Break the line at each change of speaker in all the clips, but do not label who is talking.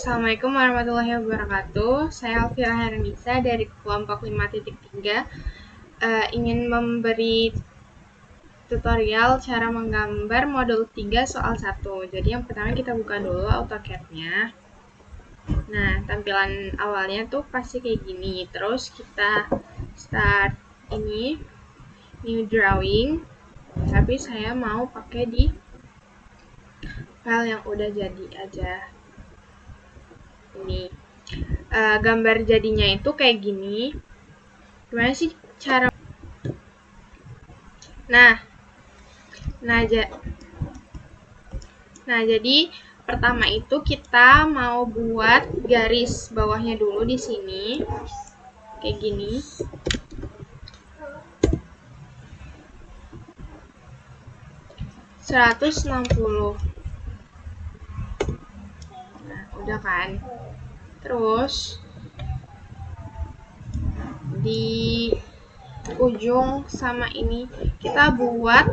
Assalamualaikum warahmatullahi wabarakatuh. Saya Alfira Heranisa dari kelompok 5.3 ingin memberi tutorial cara menggambar modul 3 soal 1. Jadi yang pertama kita buka dulu AutoCAD-nya. Nah, tampilan awalnya tuh pasti kayak gini. Terus kita start ini new drawing. Tapi saya mau pakai di file yang udah jadi aja. Ini gambar jadinya itu kayak gini. Gimana sih cara? Nah, jadi pertama itu kita mau buat garis bawahnya dulu di sini. Kayak gini. (160). Nah, udah kan? Terus di ujung sama ini kita buat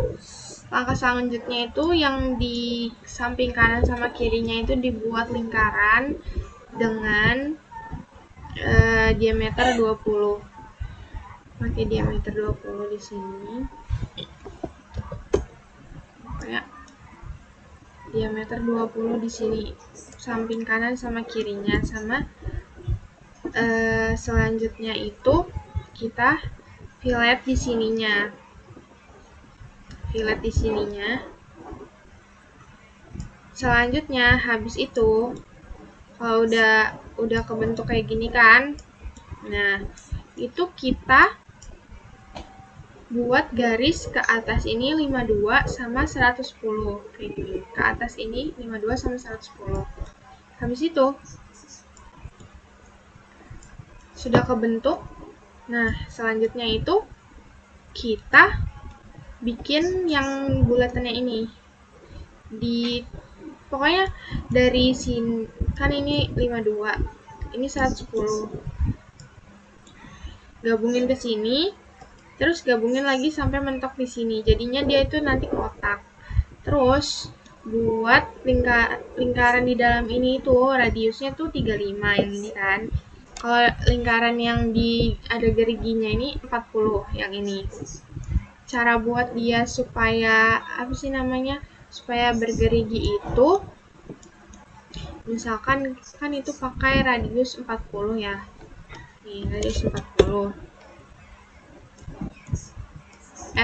langkah selanjutnya itu yang di samping kanan sama kirinya itu dibuat lingkaran dengan diameter 20. Pakai diameter 20 di sini. Kayak diameter 20 di sini samping kanan sama kirinya, sama selanjutnya itu kita fillet di sininya. Selanjutnya habis itu kalau udah kebentuk kayak gini kan, nah itu kita buat garis ke atas ini 52 sama 110 kayak gini. Ke atas ini 52 sama 110. Habis itu sudah kebentuk. Nah, selanjutnya itu kita bikin yang bulatannya ini. Pokoknya dari sini kan ini 52, ini 110. Gabungin ke sini, terus gabungin lagi sampai mentok di sini. Jadinya dia itu nanti kotak. Terus buat lingkaran di dalam ini tuh radiusnya tuh 35 yang ini kan. Kalau lingkaran yang ada geriginya ini 40 yang ini. Cara buat dia supaya supaya bergerigi itu, misalkan kan itu pakai radius 40 ya. Nih, radius 40.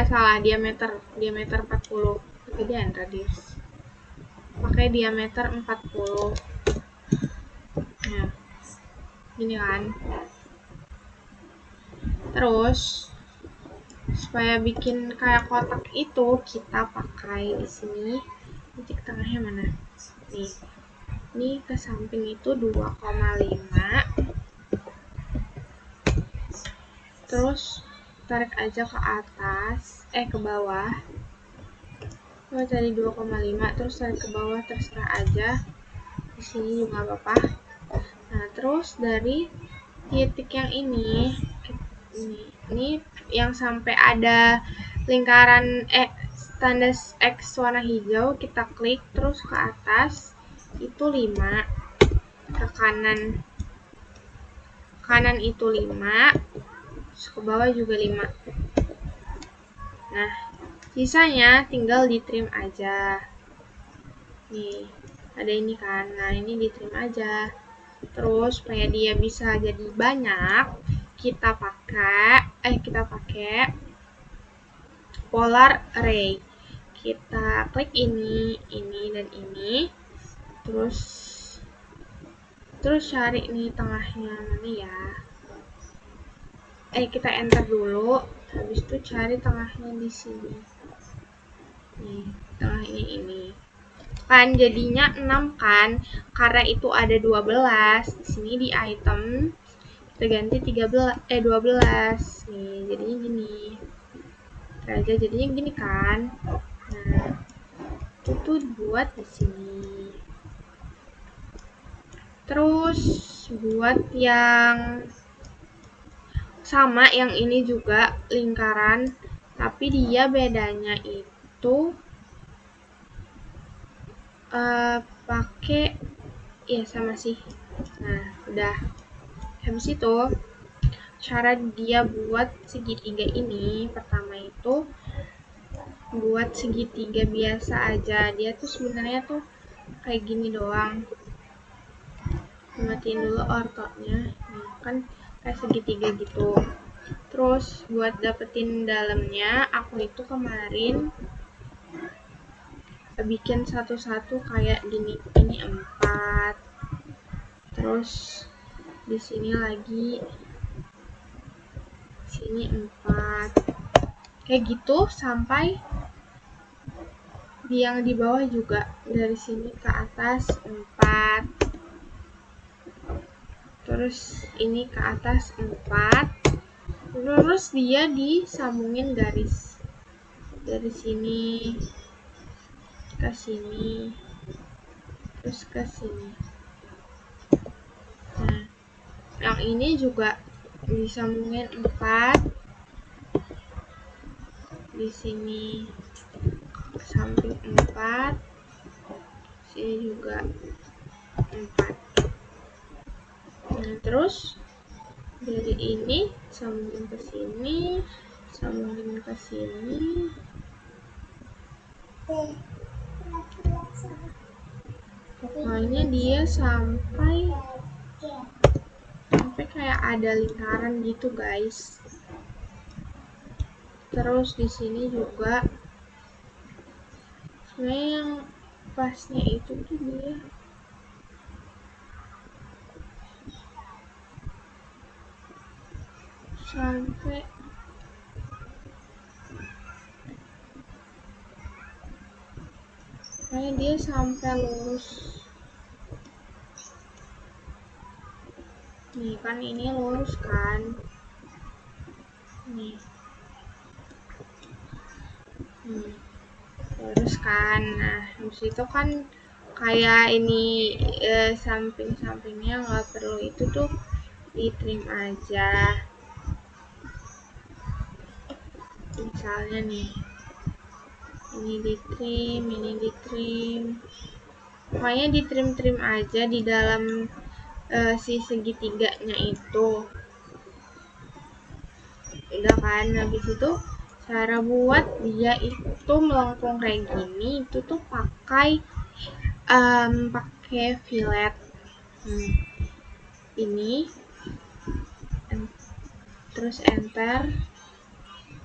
Salah, diameter 40. Kegedean radius. Pakai diameter 40. Nah, gini kan. Terus supaya bikin kayak kotak itu kita pakai di sini titik tengahnya mana? Nih. Ini ke samping itu 2,5. Terus tarik aja ke atas, ke bawah. Tadi 2,5, terus tarik ke bawah, terserah aja. Di sini juga nggak apa-apa. Nah, terus dari titik yang ini yang sampai ada lingkaran tanda X warna hijau, kita klik terus ke atas itu 5, ke kanan itu 5, terus ke bawah juga 5. Nah, sisanya tinggal di trim aja. Nih, ada ini kan. Nah, ini di trim aja. Terus supaya dia bisa jadi banyak, kita pakai polar array. Kita klik ini dan ini. Terus cari nih tengahnya mana ya. Kita enter dulu. Habis itu cari tengahnya di sini. Nih, tengah ini. Kan jadinya 6 kan, karena itu ada 12. Di sini di item kita ganti 12. Nih, jadinya gini. Jadinya gini kan. Nah, itu buat di sini. Terus buat yang sama, yang ini juga lingkaran, tapi dia bedanya itu pakai Iya sama sih. Nah udah. Habis itu cara dia buat segitiga ini, pertama itu buat segitiga biasa aja. Dia tuh sebenarnya tuh kayak gini doang. Matiin dulu ortonya. Nah, kan kayak segitiga gitu. Terus buat dapetin dalamnya, aku itu kemarin bikin satu-satu kayak gini. Ini 4. Terus di sini lagi, sini 4. Kayak gitu sampai yang di bawah juga, dari sini ke atas 4. Terus ini ke atas 4. Terus dia disambungin garis dari sini ke sini, terus ke sini. Nah, yang ini juga disambungin 4 di sini, samping 4, sini juga 4. Nah, terus dari ini sambungin ke sini, sambungin ke sini. Pokoknya dia sampai kayak ada lingkaran gitu, guys. Terus di sini juga sebenarnya yang pasnya itu tuh dia sampai dia sampai lurus. Nih kan ini lurus kan, nih lurus kan. Nah habis itu kan kayak ini samping-sampingnya nggak perlu, itu tuh di trim aja. Misalnya nih, ini di trim, ini di trim. Pokoknya di trim-trim aja di dalam si segitiganya itu. Udah kan, habis itu cara buat dia itu melengkung kayak gini itu tuh pakai fillet. Ini terus enter,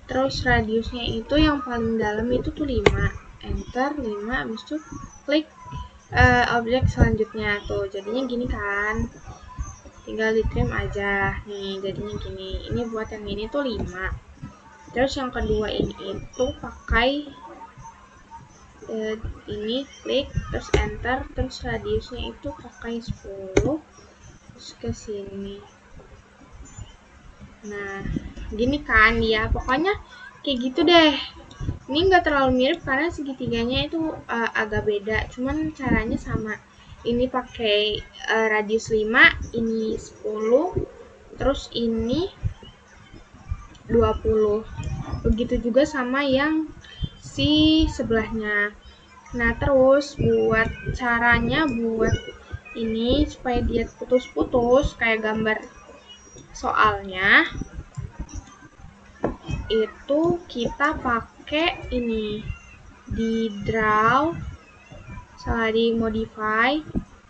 terus radiusnya itu yang paling dalam itu tuh 5, enter 5, habis itu klik objek selanjutnya tuh jadinya gini kan, tinggal di trim aja. Nih jadinya gini. Ini buat yang ini tuh 5. Terus yang kedua ini itu pakai ini, klik terus enter, terus radiusnya itu pakai 10, terus ke sini. Nah gini kan ya, pokoknya kayak gitu deh. Ini nggak terlalu mirip karena segitiganya itu agak beda, cuman caranya sama. Ini pakai radius 5, ini 10, terus ini 20. Begitu juga sama yang si sebelahnya. Nah terus buat caranya buat ini supaya dia putus-putus kayak gambar soalnya, itu kita pakai ini di draw, salah di modify,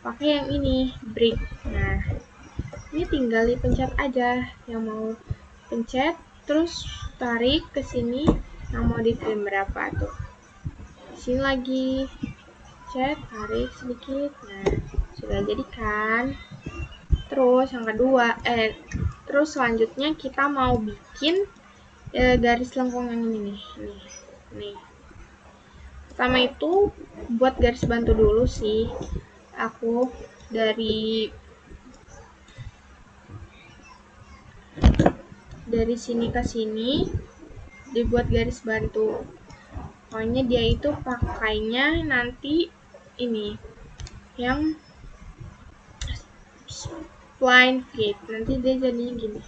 pakai yang ini brick. Nah ini tinggal dipencet aja, yang mau pencet terus tarik ke sini, yang mau di trim berapa tuh, sini lagi pencet, tarik sedikit. Nah sudah jadi kan. Terus yang kedua terus selanjutnya kita mau bikin garis lengkung yang ini nih. Pertama itu buat garis bantu dulu sih, aku dari sini ke sini dibuat garis bantu. Pokoknya dia itu pakainya nanti ini yang spline fit, nanti dia jadinya gini.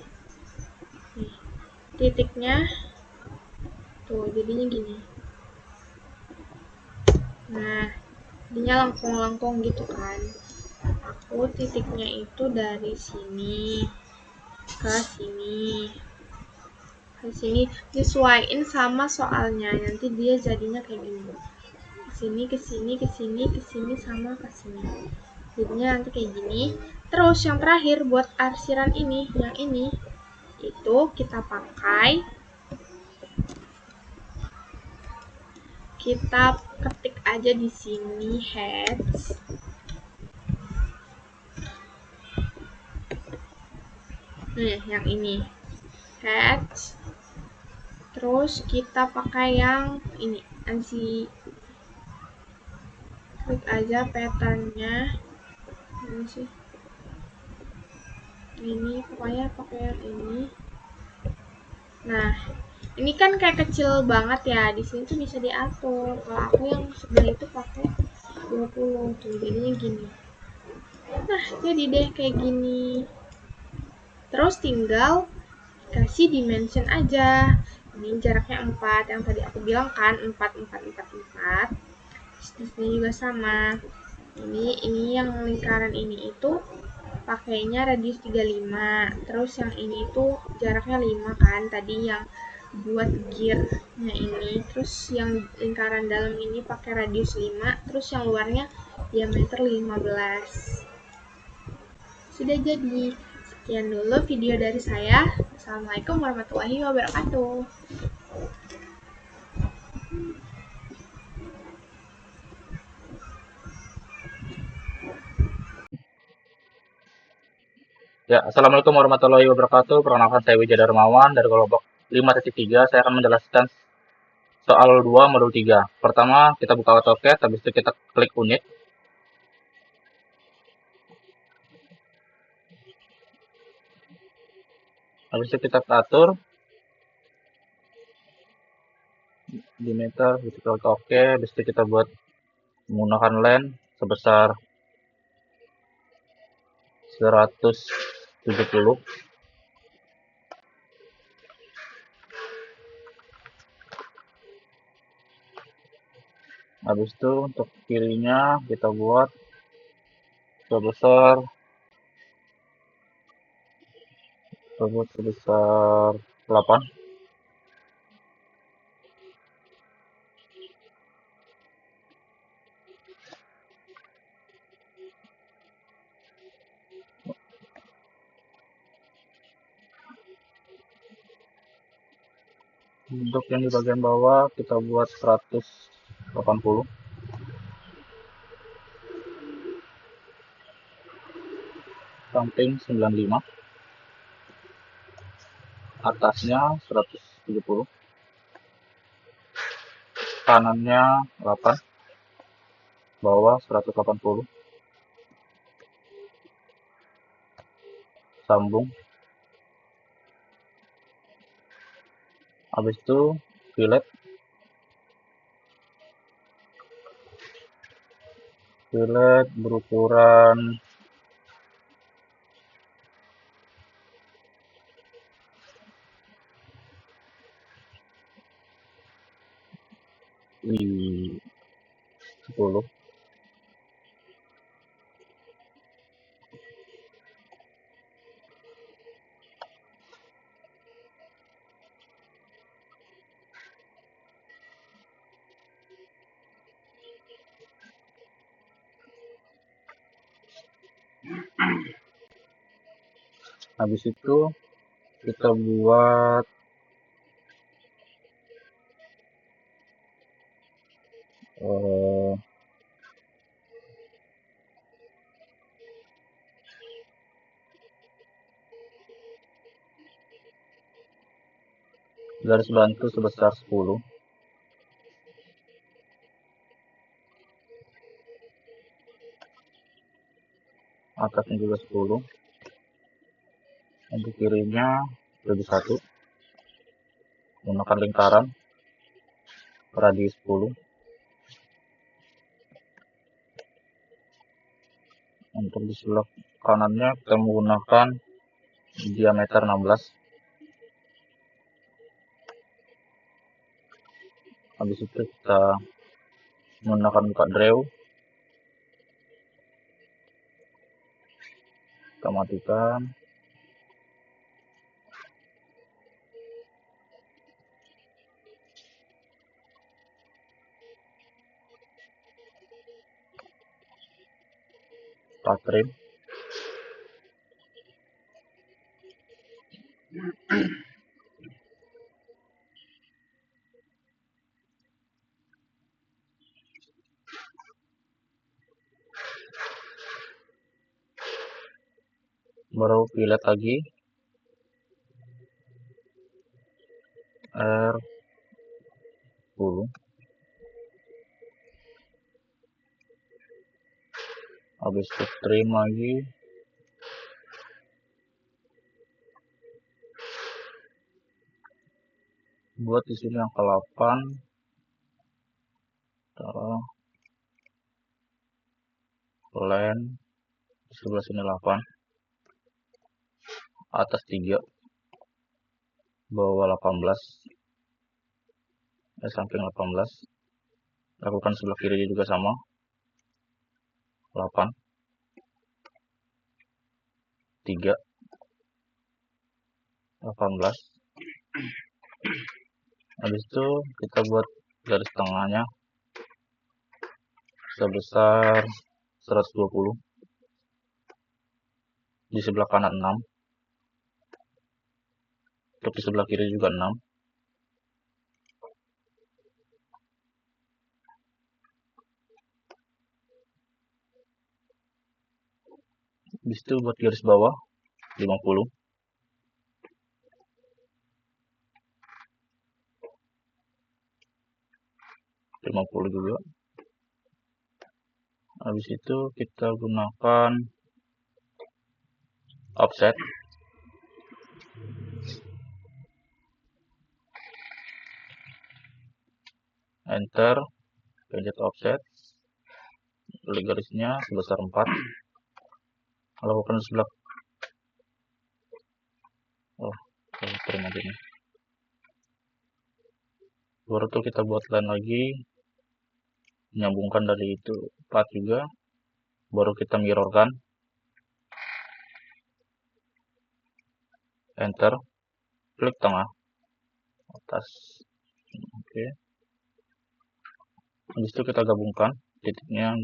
Nih, titiknya tuh jadinya gini. Nah jadinya lengkung-lengkung gitu kan. aku titiknya itu dari sini ke sini nyesuaiin sama soalnya, nanti dia jadinya kayak gini, kesini kesini kesini kesini sama kesini, jadinya nanti kayak gini. Terus yang terakhir buat arsiran ini, yang ini itu kita pakai, kita ketik aja di sini heads. Yang ini heads. Terus kita pakai yang ini, ansi, klik aja patternnya. Ini sih, ini pokoknya pakai yang ini. Nah, ini kan kayak kecil banget ya, di sini tuh bisa diatur. Kalau aku yang sebelah itu pakai 20 tuh, jadinya gini. Nah, jadi deh kayak gini. Terus tinggal kasih dimension aja. Ini jaraknya 4, yang tadi aku bilang kan 4 4 4 4. Di sini juga sama. Ini yang lingkaran ini itu pakainya radius 35. Terus yang ini itu jaraknya 5 kan, tadi yang buat gearnya ini. Terus yang lingkaran dalam ini pakai radius 5, terus yang luarnya diameter 15. Sudah jadi. Sekian dulu video dari saya. Assalamualaikum warahmatullahi wabarakatuh.
Ya, Assalamualaikum warahmatullahi wabarakatuh. Perkenalkan saya Wijaya Darmawan dari kelompok 5.3. Saya akan menjelaskan soal 2 modul 3. Pertama, kita buka AutoCAD, habis itu kita klik unit. Habis itu kita atur diameter, kita klik OK, habis itu kita buat menggunakan len sebesar 170. Habis itu untuk kirinya kita buat sebesar 8. Untuk yang di bagian bawah kita buat 180. Samping 95. Atasnya 170. Kanannya 8. Bawah 180. Sambung. Habis itu fillet berukuran 10. Habis itu kita buat garis bantu sebesar 10. Atasnya juga 10. Untuk kirinya jadi 1. Menggunakan lingkaran radius 10. Untuk di sebelah kanannya kita menggunakan diameter 16. Habis itu kita menggunakan buka draw. Kita matikan. Kita trim. Baru pilot lagi. R10. Habis itu trim lagi. Buat di sini angka 8. Taruh len di sebelah sini 8. Atas 3. Bawah 18. Samping 18. Lakukan sebelah kiri juga sama. 8. 3. 18. Habis itu kita buat garis tengahnya sebesar 120. Di sebelah kanan 6. Untuk di sebelah kiri juga 6. Habis itu buat garis bawah 50. juga. Habis itu kita gunakan offset. Enter. Pencet offset. Klik garisnya sebesar 4. Lakukan sebelah. Trim aja nih. Baru tuh kita buat line lagi. Menyambungkan dari itu 4 juga. Baru kita mirrorkan. Enter. Klik tengah. Atas. Oke. Habis itu kita gabungkan titiknya.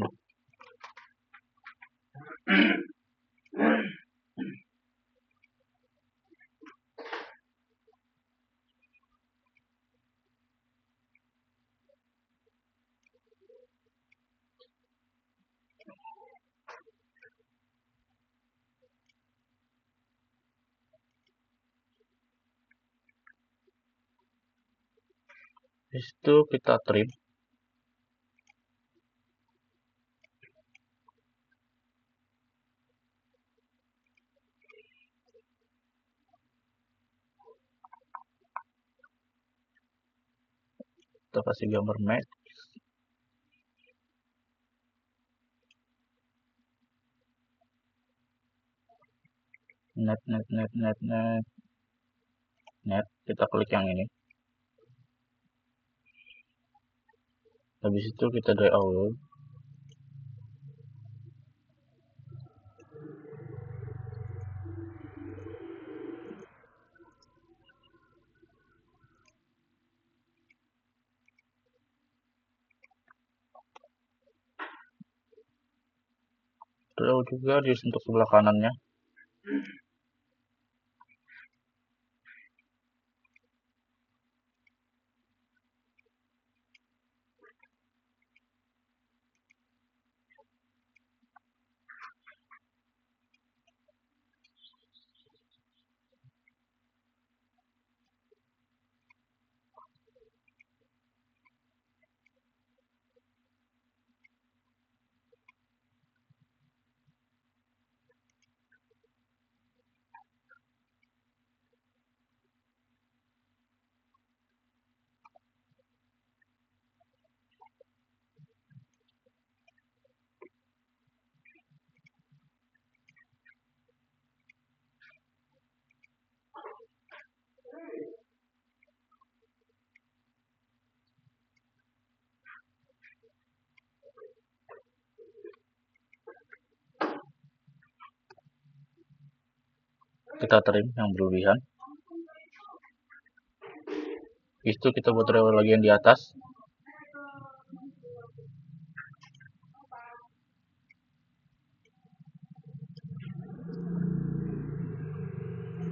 Habis itu kita trim. Kita kasih gambar match. Net. Kita klik yang ini. Habis itu kita drag out. Draw juga di untuk sebelah kanannya. kita trim yang berlebihan. Itu kita buat rewel lagi yang di atas.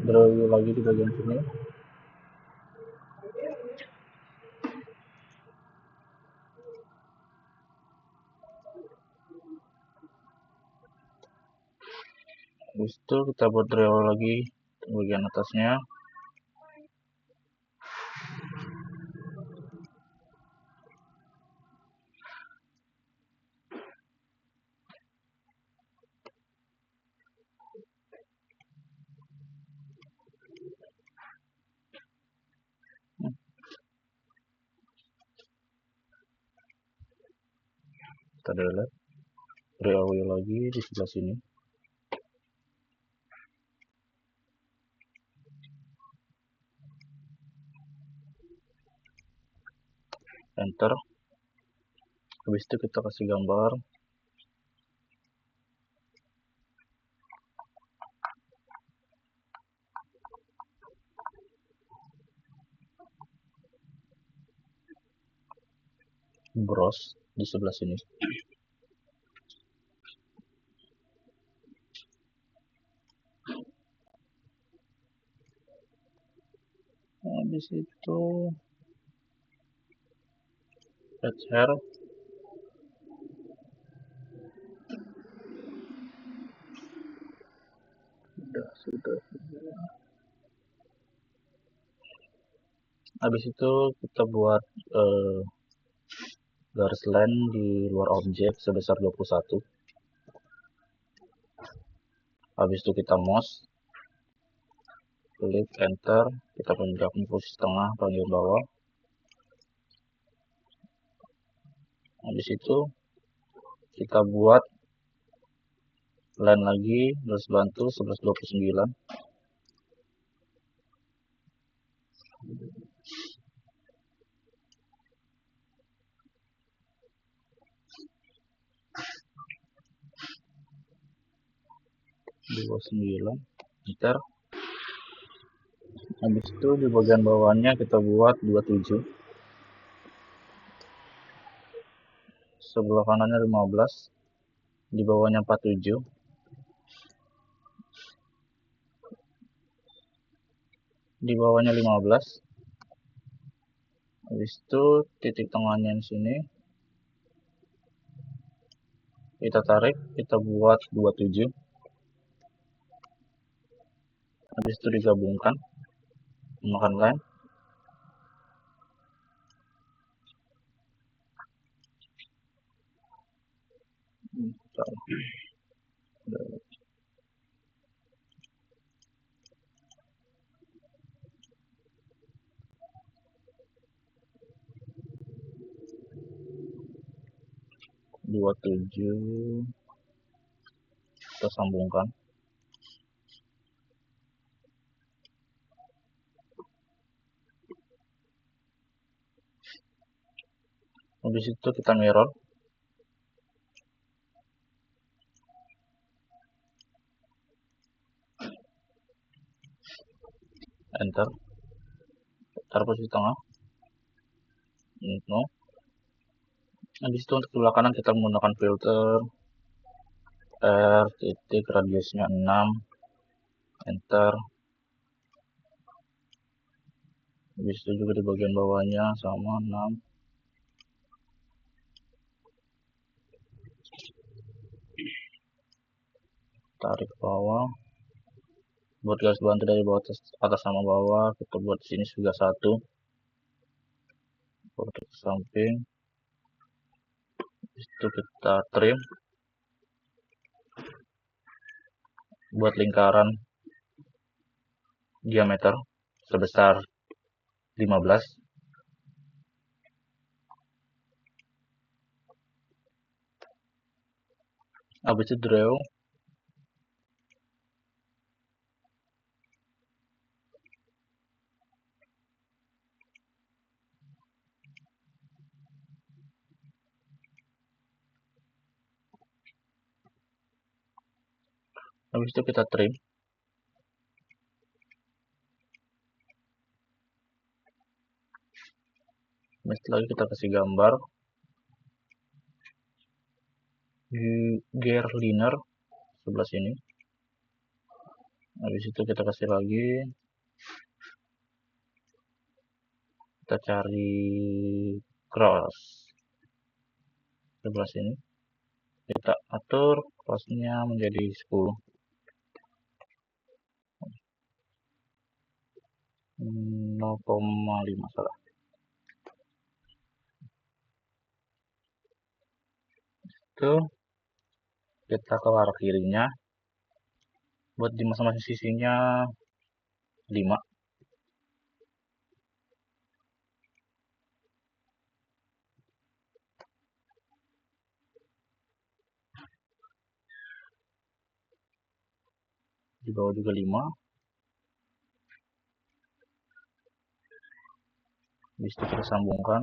Rewel lagi di bagian sini. Habis itu kita buat rewel lagi di bagian atasnya. Kita delete, rewel lagi di sebelah sini. Enter. Habis itu kita kasih gambar. Browse di sebelah sini. Habis itu add hair. Sudah. Habis itu kita buat garis line di luar objek sebesar 21. Habis itu kita mouse, klik enter, kita pindahkan posisi tengah bagian bawah. Habis itu kita buat line lagi garis bantu 1129. Enter. Habis itu di bagian bawahnya kita buat 27. Sebelah kanannya 15. Di bawahnya 47. Di bawahnya 15. Habis itu titik tengahnya di sini kita tarik, kita buat 27. Habis itu digabungkan menggunakan line. Dua 27 kita sambungkan. Habis itu kita mirror. Enter. Taruh posisi tengah. No. Habis itu untuk sebelah kanan kita menggunakan filter R titik radiusnya 6. Enter. Habis itu juga di bagian bawahnya sama 6. Tarik bawah. Buat garis bantu dari bawah atas sama bawah, kita buat di sini juga 1. Buat ke samping. Habis itu kita trim. Buat lingkaran diameter sebesar 15. Habis itu draw. Habis itu kita trim. Lagi kita kasih gambar gear liner sebelah sini. Habis itu kita kasih lagi, kita cari cross sebelah sini, kita atur crossnya menjadi 10, 0,5 salah. Itu kita ke arah kirinya, buat di masing-masing sisinya 5. Di bawah juga 5. Habis itu kita sambungkan,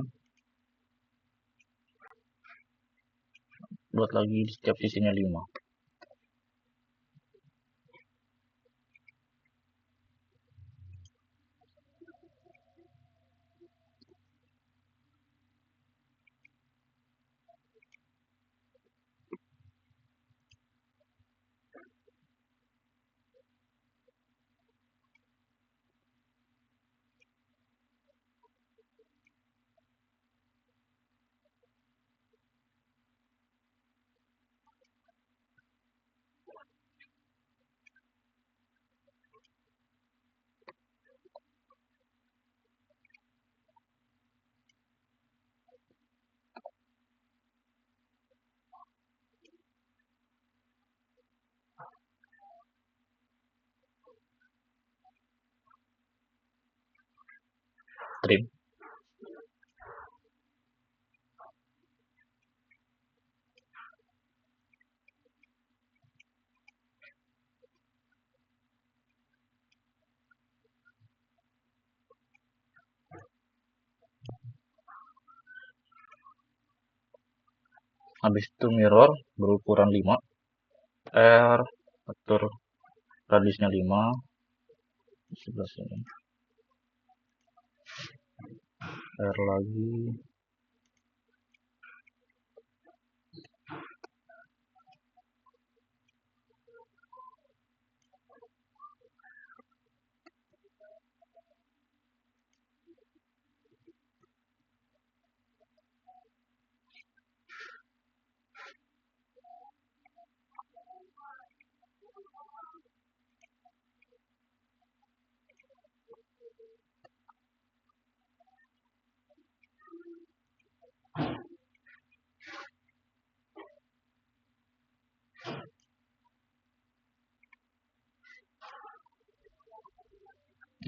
buat lagi di setiap sisinya 5. Trim. Habis itu mirror berukuran 5, R, atur radiusnya 5, di sebelah sini, R lagi,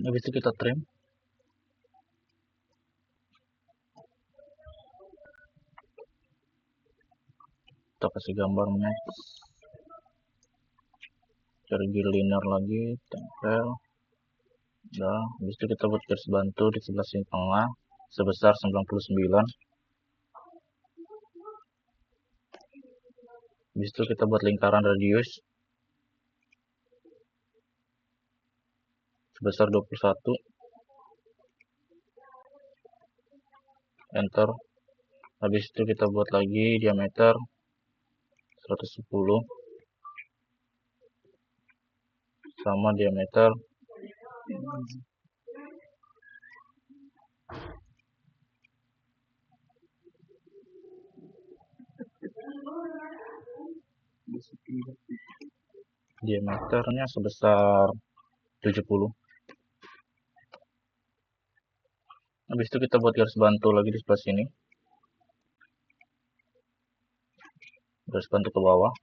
habis itu kita trim. Kita kasih gambar match, cari gear liner lagi, tempel. Udah, habis itu kita buat garis bantu di sebelah sini tengah sebesar 99. Habis itu kita buat lingkaran radius sebesar 21. Enter. Habis itu kita buat lagi diameter 110 sama diameter 'diameternya sebesar 70. Habis itu kita buat garis bantu lagi di sebelah sini, garis bantu ke bawah.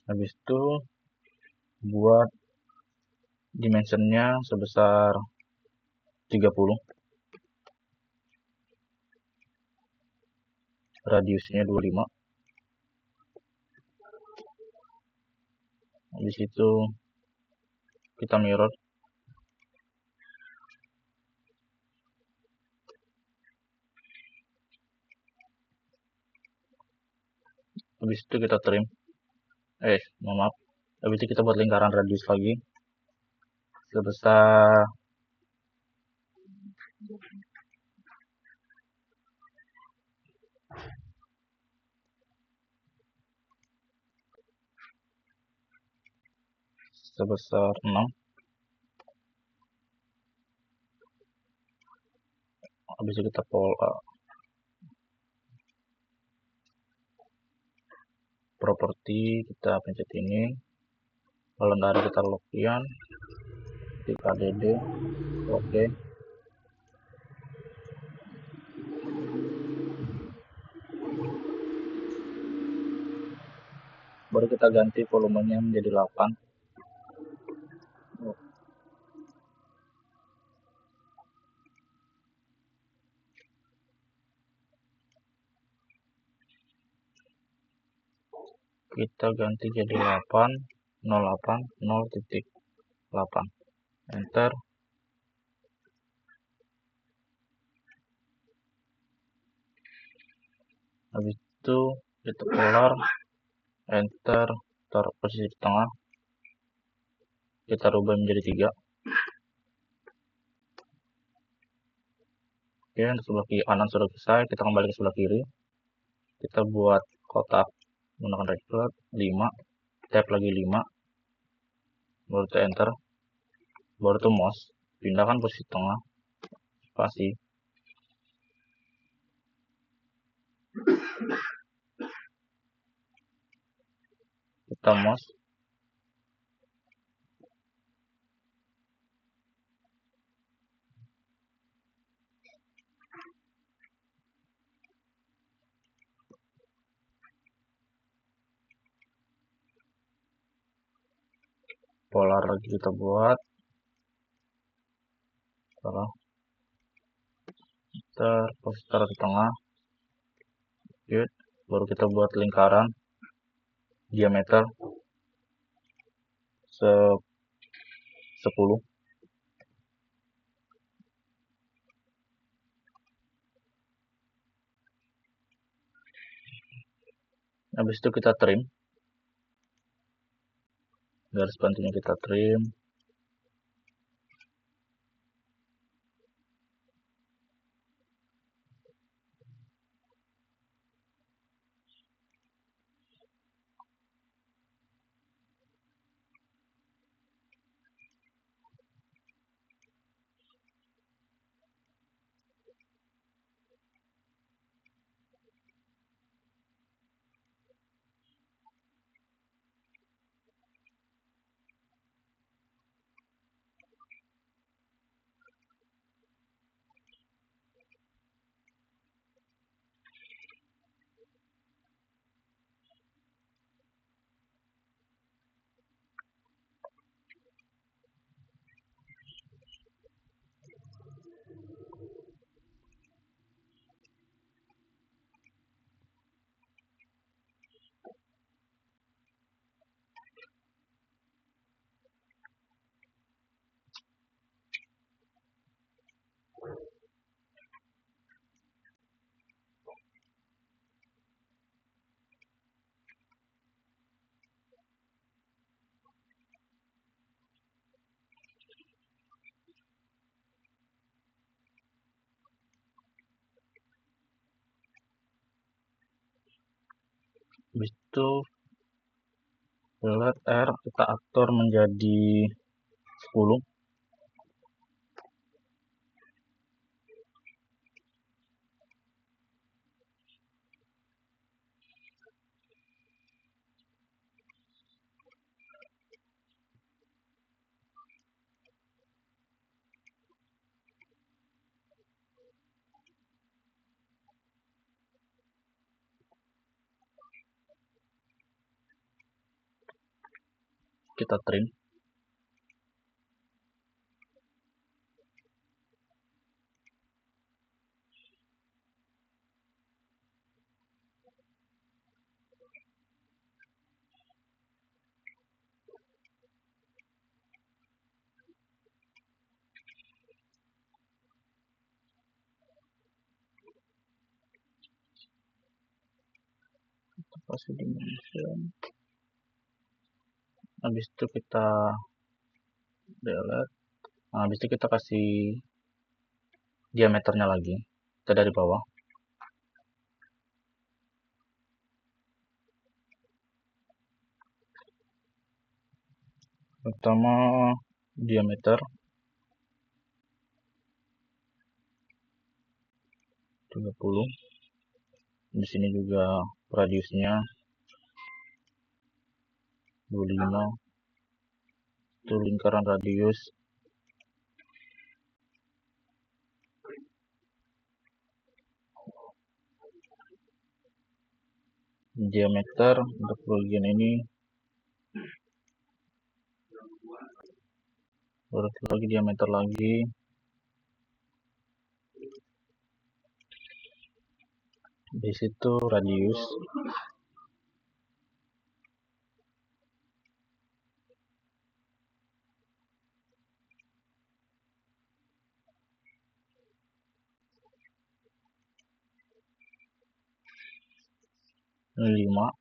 Habis itu buat dimensionnya sebesar 30, radiusnya 25. Habis itu kita mirror, Habis itu kita trim. Maaf. Habis itu kita buat lingkaran radius lagi sebesar 6. Habis itu kita properti, kita pencet ini, kalau nggak ada kita login, klik add, oke. Baru kita ganti volumenya menjadi 8. Kita ganti jadi 8, 08, 0.8. Enter. Habis itu kita polar, enter, taruh posisi di tengah, kita rubah menjadi 3. Oke, sebelah kiri kanan sudah selesai, kita kembali ke sebelah kiri, kita buat kotak menggunakan rectangle 5, tab lagi 5, baru kita enter, baru itu mouse, pindahkan posisi tengah, spasi, kita mouse, polar lagi kita buat, taruh di tengah, baru kita buat lingkaran diameter 10. Habis itu kita trim, garis bantunya kita trim, habis itu Delete R kita atur menjadi 10. Kita trim. kasih dimension, habis itu kita delete. Nah, habis itu kita kasih diameternya lagi, kita dari bawah. Pertama diameter 30. Di sini juga radiusnya 25. Itu lingkaran radius. Diameter untuk bagian ini berarti lagi diameter lagi. Di situ radius. Ini 5.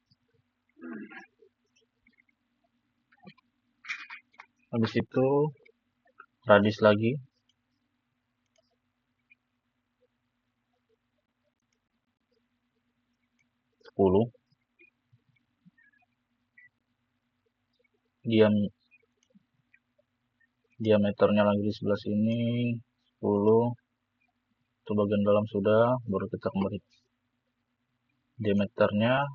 Habis itu radius lagi 10. Diameternya lagi di sebelah sini 10. Itu bagian dalam sudah, baru kita kembali diameternya.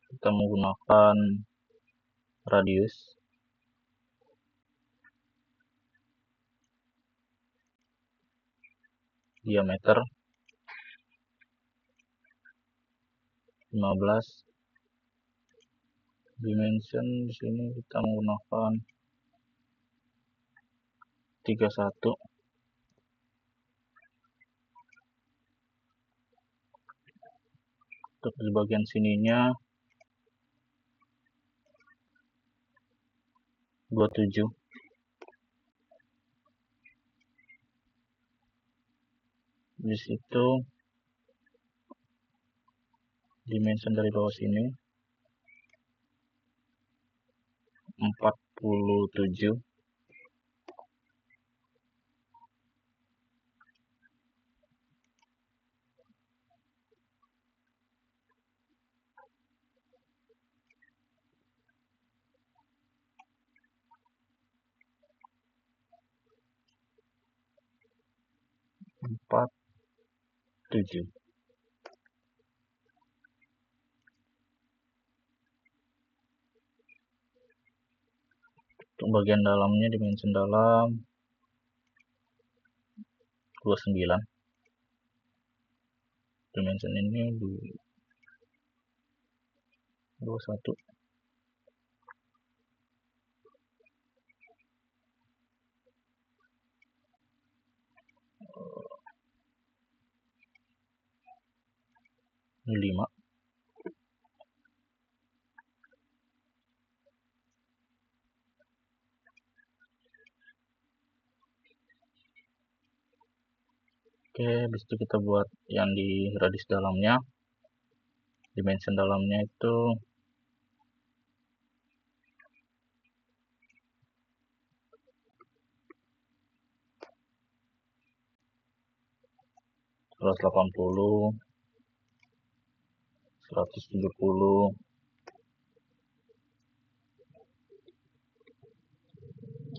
Kita menggunakan radius. Diameter 15. Dimension di sini kita menggunakan 31. Untuk di bagian sininya 27. Di situ dimension dari bawah sini 47. Untuk bagian dalamnya dimension dalam 29. Dimension ini 21. Ini 5. Oke, habis itu kita buat yang di radius dalamnya. Dimension dalamnya itu 180, 170.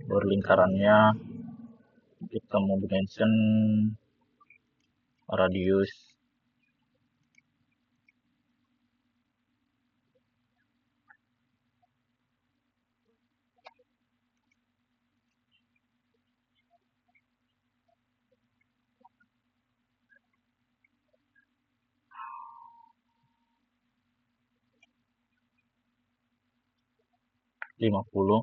Baru lingkarannya kita mau dimension radius 50.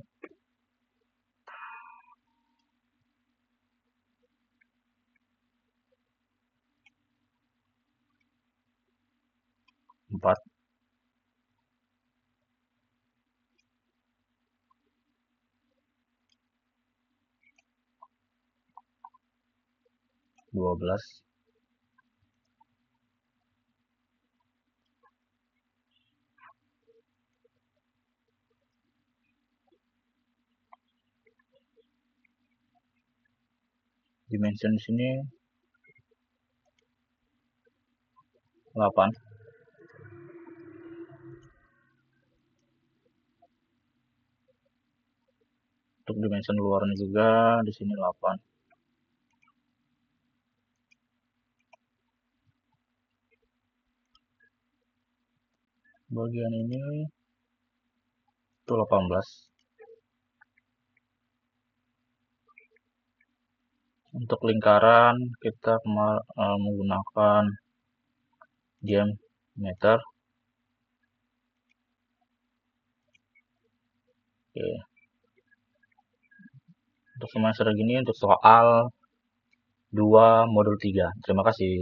4. 12. dimension di sini 8. Untuk dimension luarnya juga di sini 8. Bagian ini itu 18. Untuk lingkaran kita menggunakan diameter. Oke. Untuk semester gini untuk soal 2 modul 3. Terima kasih.